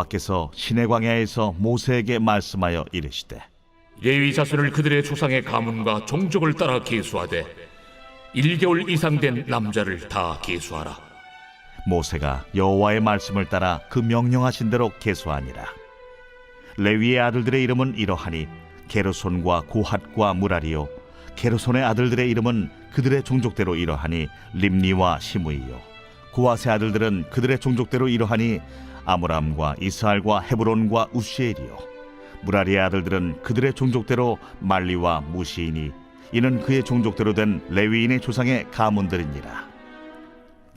여호와께서 시내 광야에서 모세에게 말씀하여 이르시되 레위 자손을 그들의 조상의 가문과 종족을 따라 계수하되 1개월 이상 된 남자를 다 계수하라. 모세가 여호와의 말씀을 따라 그 명령하신 대로 계수하니라. 레위의 아들들의 이름은 이러하니 게르손과 고핫과 무라리요, 게르손의 아들들의 이름은 그들의 종족대로 이러하니 림니와 시므이요, 고핫의 아들들은 그들의 종족대로 이러하니 아므람과 이스할과 헤브론과 우시엘이요, 무라리의 아들들은 그들의 종족대로 말리와 무시이니 이는 그의 종족대로 된 레위인의 조상의 가문들이니라.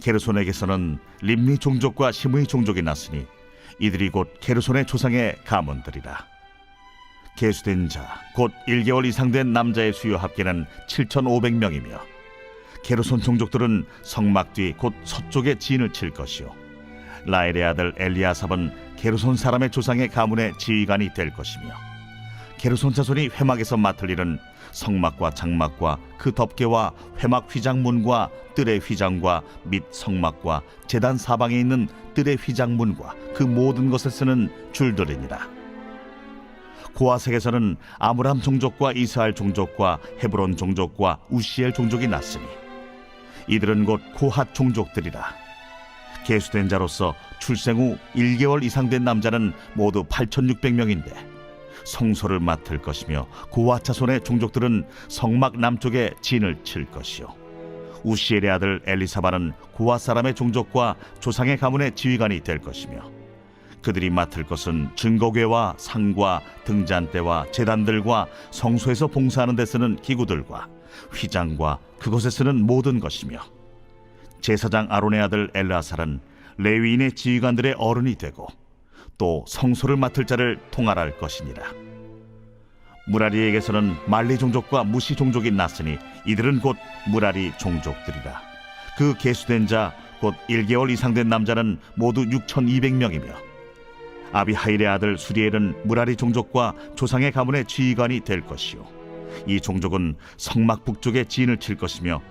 게르손에게서는 림니 종족과 시므이 종족이 났으니 이들이 곧 게르손의 조상의 가문들이라. 계수된 자 곧 1개월 이상 된 남자의 수요 합계는 7,500명이며 게르손 종족들은 성막 뒤 곧 서쪽에 진을 칠 것이요, 라엘의 아들 엘리아삽은 게르손 사람의 조상의 가문의 지휘관이 될 것이며, 게르손 자손이 회막에서 맡을 일은 성막과 장막과 그 덮개와 회막 휘장문과 뜰의 휘장과 및 성막과 제단 사방에 있는 뜰의 휘장문과 그 모든 것에 쓰는 줄들이니라. 고아색에서는 아므람 종족과 이스할 종족과 헤브론 종족과 우시엘 종족이 났으니 이들은 곧 고핫 종족들이라. 계수된 자로서 출생 후 1개월 이상 된 남자는 모두 8,600명인데 성소를 맡을 것이며 고핫 자손의 종족들은 성막 남쪽에 진을 칠 것이요, 우시엘의 아들 엘리사바는 고핫 사람의 종족과 조상의 가문의 지휘관이 될 것이며 그들이 맡을 것은 증거궤와 상과 등잔대와 제단들과 성소에서 봉사하는 데 쓰는 기구들과 휘장과 그것에 쓰는 모든 것이며, 제사장 아론의 아들 엘르아살은 레위인의 지휘관들의 어른이 되고 또 성소를 맡을 자를 통할할 것이니라. 무라리에게서는 말리 종족과 무시 종족이 났으니 이들은 곧 무라리 종족들이라. 그 계수된 자 곧 1개월 이상 된 남자는 모두 6,200명이며 아비하일의 아들 수리엘은 무라리 종족과 조상의 가문의 지휘관이 될 것이요, 이 종족은 성막 북쪽에 진을 칠 것이며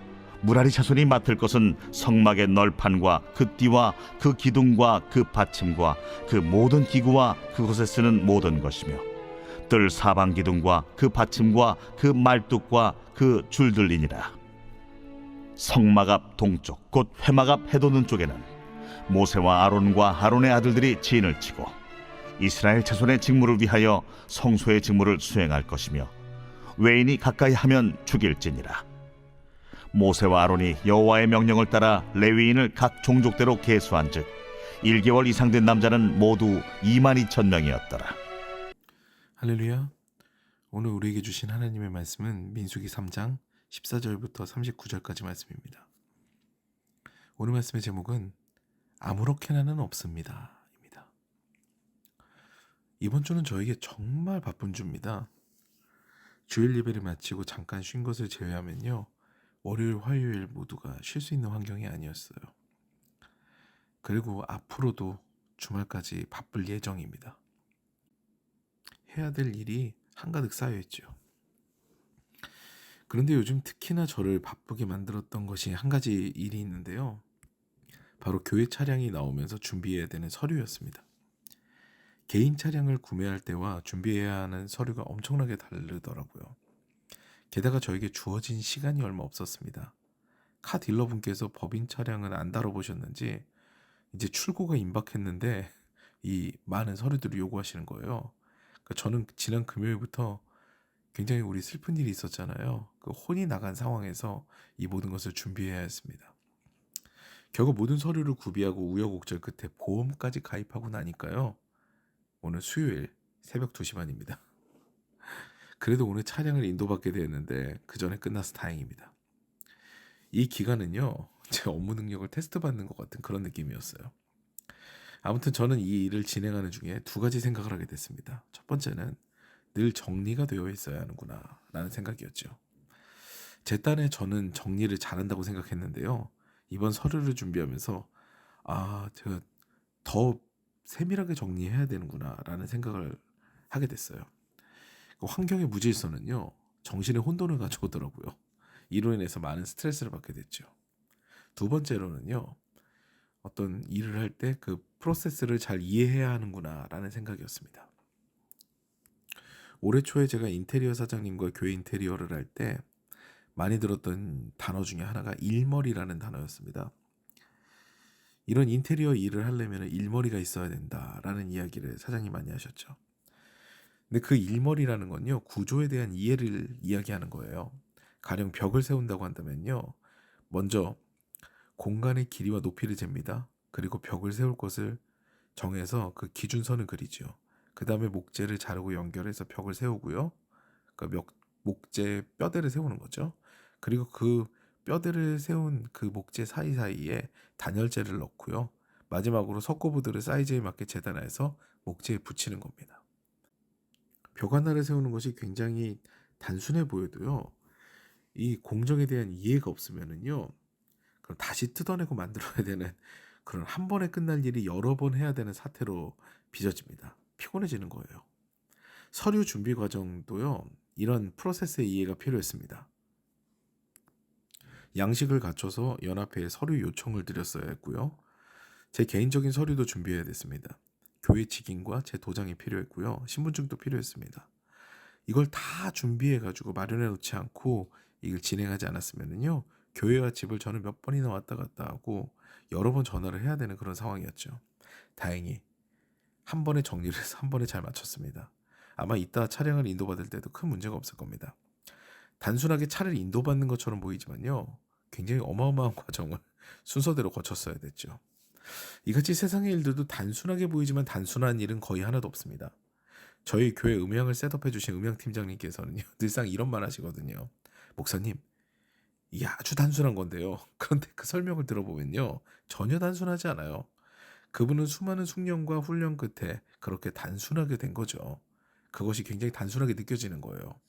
무라리 자손이 맡을 것은 성막의 널판과 그 띠와 그 기둥과 그 받침과 그 모든 기구와 그것에 쓰는 모든 것이며 뜰 사방 기둥과 그 받침과 그 말뚝과 그 줄들이니라. 성막 앞 동쪽 곧 회막 앞 해돋는 쪽에는 모세와 아론과 아론의 아들들이 진을 치고 이스라엘 자손의 직무를 위하여 성소의 직무를 수행할 것이며 외인이 가까이 하면 죽일지니라. 모세와 아론이 여호와의 명령을 따라 레위인을 각 종족대로 계수한즉 1개월 이상 된 남자는 모두 22,000명이었더라. 할렐루야. 오늘 우리에게 주신 하나님의 말씀은 민수기 3장 14절부터 39절까지 말씀입니다. 오늘 말씀의 제목은 아무렇게나는 없습니다 입니다. 이번 주는 저에게 정말 바쁜 주입니다. 주일 예배를 마치고 잠깐 쉰 것을 제외하면요, 월요일, 화요일 모두가 쉴 수 있는 환경이 아니었어요. 그리고 앞으로도 주말까지 바쁠 예정입니다. 해야 될 일이 한가득 쌓여있죠. 그런데 요즘 특히나 저를 바쁘게 만들었던 것이 한 가지 일이 있는데요, 바로 교회 차량이 나오면서 준비해야 되는 서류였습니다. 개인 차량을 구매할 때와 준비해야 하는 서류가 엄청나게 다르더라고요. 게다가 저에게 주어진 시간이 얼마 없었습니다. 카 딜러분께서 법인 차량은 안 다뤄보셨는지 이제 출고가 임박했는데 이 많은 서류들을 요구하시는 거예요. 그러니까 저는 지난 금요일부터 굉장히 우리 슬픈 일이 있었잖아요. 그 혼이 나간 상황에서 이 모든 것을 준비해야 했습니다. 결국 모든 서류를 구비하고 우여곡절 끝에 보험까지 가입하고 나니까요, 오늘 수요일 새벽 2시 반입니다. 그래도 오늘 차량을 인도받게 되었는데 그 전에 끝나서 다행입니다. 이 기간은요, 제 업무 능력을 테스트받는 것 같은 그런 느낌이었어요. 아무튼 저는 이 일을 진행하는 중에 두 가지 생각을 하게 됐습니다. 첫 번째는 늘 정리가 되어 있어야 하는구나 라는 생각이었죠. 제 딴에 저는 정리를 잘한다고 생각했는데요, 이번 서류를 준비하면서 제가 더 세밀하게 정리해야 되는구나 라는 생각을 하게 됐어요. 환경의 무질서는요, 정신의 혼돈을 가져오더라고요. 이로 인해서 많은 스트레스를 받게 됐죠. 두 번째로는요, 어떤 일을 할 때 그 프로세스를 잘 이해해야 하는구나라는 생각이었습니다. 올해 초에 제가 인테리어 사장님과 교회 인테리어를 할 때 많이 들었던 단어 중에 하나가 일머리라는 단어였습니다. 이런 인테리어 일을 하려면 일머리가 있어야 된다라는 이야기를 사장님 많이 하셨죠. 근데 그 일머리라는 건요, 구조에 대한 이해를 이야기하는 거예요. 가령 벽을 세운다고 한다면요, 먼저 공간의 길이와 높이를 잽니다. 그리고 벽을 세울 것을 정해서 그 기준선을 그리죠. 그 다음에 목재를 자르고 연결해서 벽을 세우고요. 그러니까 목재 뼈대를 세우는 거죠. 그리고 그 뼈대를 세운 그 목재 사이사이에 단열재를 넣고요. 마지막으로 석고보드를 사이즈에 맞게 재단해서 목재에 붙이는 겁니다. 벽 하나를 세우는 것이 굉장히 단순해 보여도요, 이 공정에 대한 이해가 없으면은요, 그럼 다시 뜯어내고 만들어야 되는 그런 한 번에 끝날 일이 여러 번 해야 되는 사태로 빚어집니다. 피곤해지는 거예요. 서류 준비 과정도요, 이런 프로세스의 이해가 필요했습니다. 양식을 갖춰서 연합회에 서류 요청을 드렸어야 했고요. 제 개인적인 서류도 준비해야 됐습니다. 교회 직인과 제 도장이 필요했고요. 신분증도 필요했습니다. 이걸 다 준비해가지고 마련해 놓지 않고 이걸 진행하지 않았으면요, 교회와 집을 저는 몇 번이나 왔다 갔다 하고 여러 번 전화를 해야 되는 그런 상황이었죠. 다행히 한 번에 정리를 해서 한 번에 잘 마쳤습니다. 아마 이따 차량을 인도받을 때도 큰 문제가 없을 겁니다. 단순하게 차를 인도받는 것처럼 보이지만요, 굉장히 어마어마한 과정을 순서대로 거쳤어야 됐죠. 이같이 세상의 일들도 단순하게 보이지만 단순한 일은 거의 하나도 없습니다. 저희 교회 음향을 셋업해 주신 음향팀장님께서는요, 늘상 이런 말 하시거든요. 목사님, 이게 아주 단순한 건데요. 그런데 그 설명을 들어보면요, 전혀 단순하지 않아요. 그분은 수많은 숙련과 훈련 끝에 그렇게 단순하게 된 거죠. 그것이 굉장히 단순하게 느껴지는 거예요.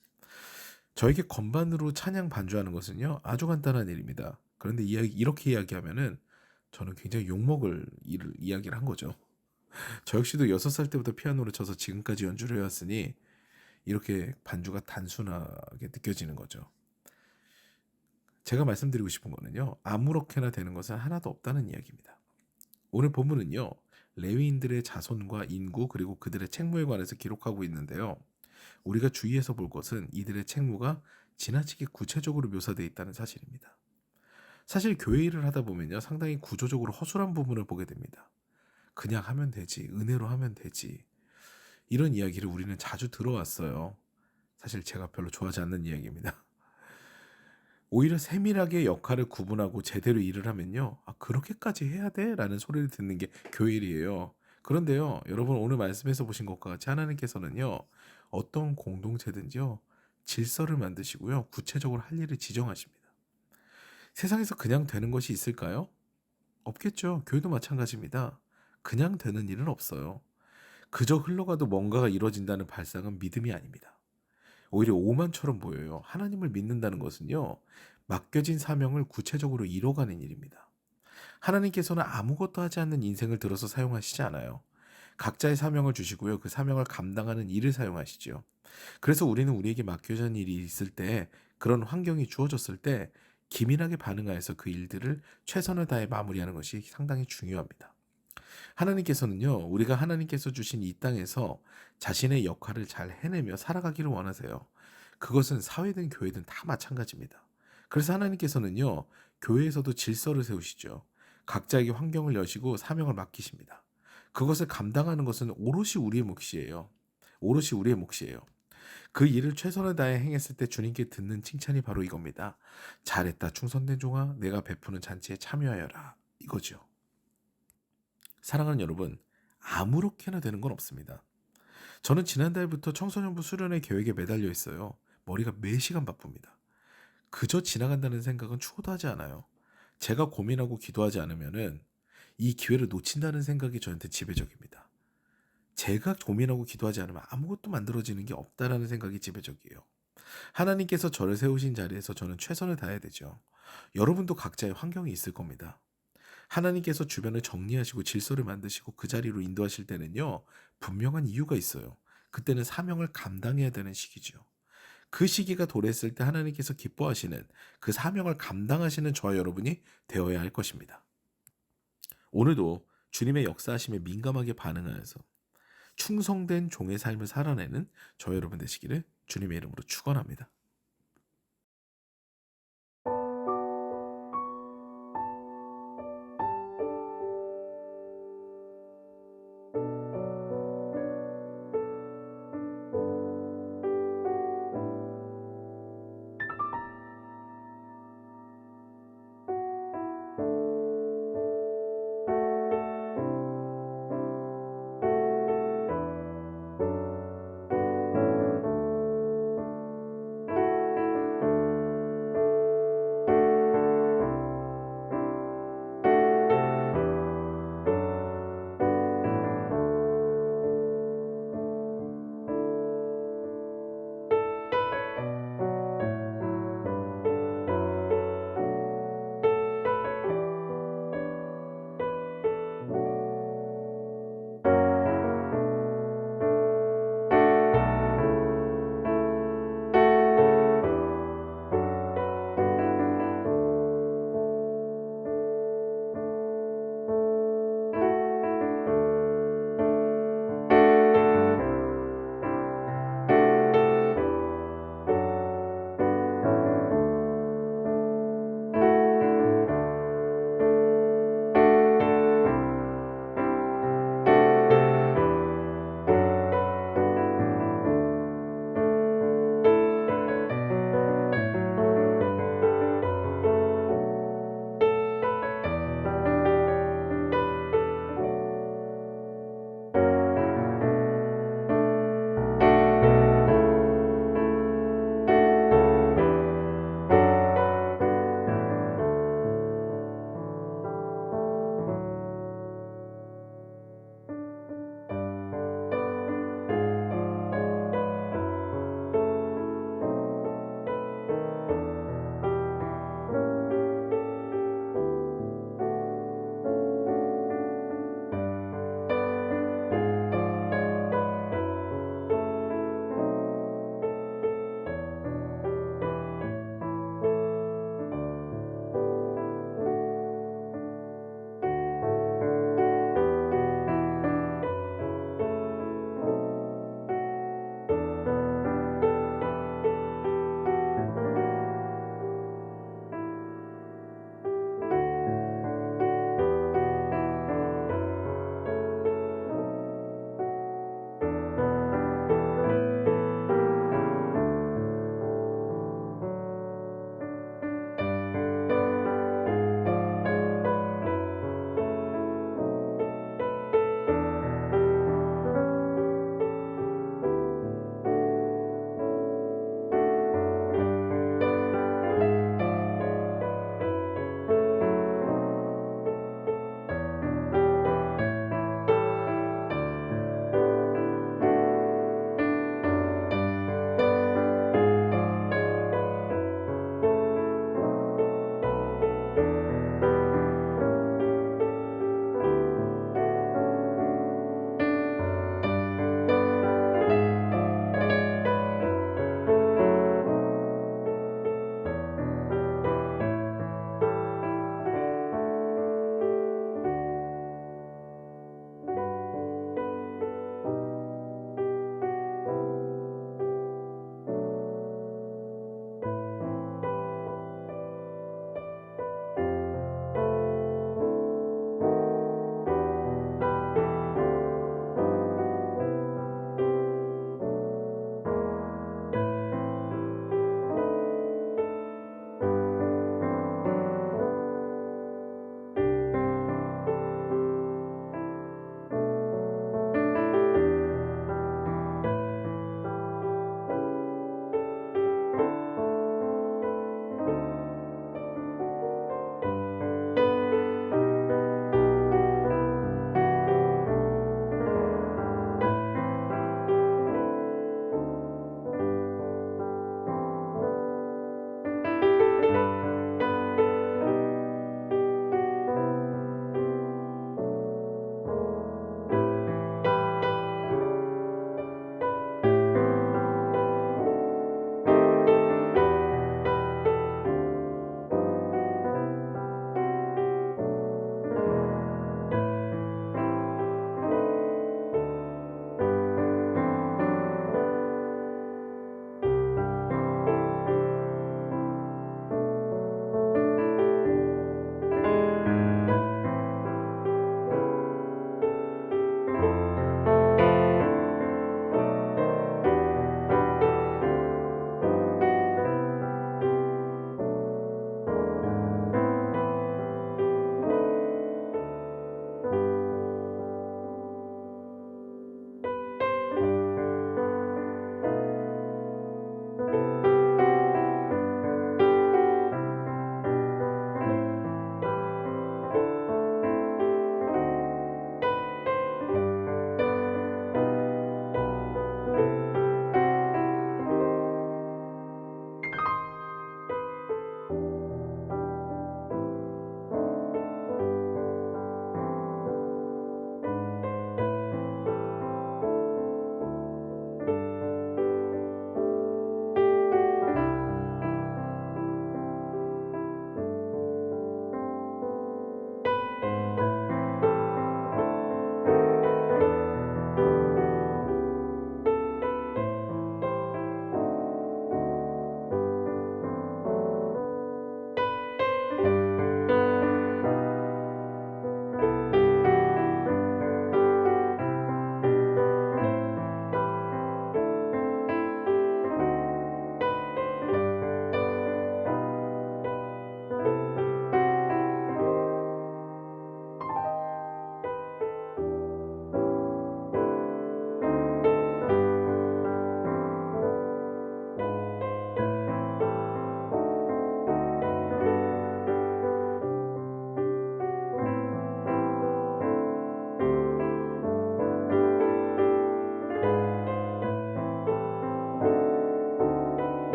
저에게 건반으로 찬양 반주하는 것은요, 아주 간단한 일입니다. 그런데 이렇게 이야기하면은 저는 굉장히 욕먹을 이야기를 한 거죠. 저 역시도 6살 때부터 피아노를 쳐서 지금까지 연주를 해왔으니 이렇게 반주가 단순하게 느껴지는 거죠. 제가 말씀드리고 싶은 거는요, 아무렇게나 되는 것은 하나도 없다는 이야기입니다. 오늘 본문은요, 레위인들의 자손과 인구 그리고 그들의 책무에 관해서 기록하고 있는데요, 우리가 주의해서 볼 것은 이들의 책무가 지나치게 구체적으로 묘사되어 있다는 사실입니다. 사실 교회 일을 하다 보면요, 상당히 구조적으로 허술한 부분을 보게 됩니다. 그냥 하면 되지, 은혜로 하면 되지, 이런 이야기를 우리는 자주 들어왔어요. 사실 제가 별로 좋아하지 않는 이야기입니다. 오히려 세밀하게 역할을 구분하고 제대로 일을 하면요, 그렇게까지 해야 돼? 라는 소리를 듣는 게 교회 일이에요. 그런데요, 여러분 오늘 말씀에서 보신 것과 같이 하나님께서는요, 어떤 공동체든지요, 질서를 만드시고요, 구체적으로 할 일을 지정하십니다. 세상에서 그냥 되는 것이 있을까요? 없겠죠. 교회도 마찬가지입니다. 그냥 되는 일은 없어요. 그저 흘러가도 뭔가가 이루어진다는 발상은 믿음이 아닙니다. 오히려 오만처럼 보여요. 하나님을 믿는다는 것은요, 맡겨진 사명을 구체적으로 이뤄가는 일입니다. 하나님께서는 아무것도 하지 않는 인생을 들어서 사용하시지 않아요. 각자의 사명을 주시고요, 그 사명을 감당하는 일을 사용하시죠. 그래서 우리는 우리에게 맡겨진 일이 있을 때, 그런 환경이 주어졌을 때 기민하게 반응하여서 그 일들을 최선을 다해 마무리하는 것이 상당히 중요합니다. 하나님께서는요, 우리가 하나님께서 주신 이 땅에서 자신의 역할을 잘 해내며 살아가기를 원하세요. 그것은 사회든 교회든 다 마찬가지입니다. 그래서 하나님께서는요, 교회에서도 질서를 세우시죠. 각자에게 환경을 여시고 사명을 맡기십니다. 그것을 감당하는 것은 오롯이 우리의 몫이에요. 오롯이 우리의 몫이에요. 그 일을 최선을 다해 행했을 때 주님께 듣는 칭찬이 바로 이겁니다. 잘했다 충성된 종아, 내가 베푸는 잔치에 참여하여라, 이거죠. 사랑하는 여러분, 아무렇게나 되는 건 없습니다. 저는 지난달부터 청소년부 수련회 계획에 매달려 있어요. 머리가 매시간 바쁩니다. 그저 지나간다는 생각은 추호도 하지 않아요. 제가 고민하고 기도하지 않으면은 이 기회를 놓친다는 생각이 저한테 지배적입니다. 제가 고민하고 기도하지 않으면 아무것도 만들어지는 게 없다라는 생각이 지배적이에요. 하나님께서 저를 세우신 자리에서 저는 최선을 다해야 되죠. 여러분도 각자의 환경이 있을 겁니다. 하나님께서 주변을 정리하시고 질서를 만드시고 그 자리로 인도하실 때는요, 분명한 이유가 있어요. 그때는 사명을 감당해야 되는 시기죠. 그 시기가 도래했을 때 하나님께서 기뻐하시는 그 사명을 감당하시는 저와 여러분이 되어야 할 것입니다. 오늘도 주님의 역사하심에 민감하게 반응하여서 충성된 종의 삶을 살아내는 저 여러분 되시기를 주님의 이름으로 축원합니다.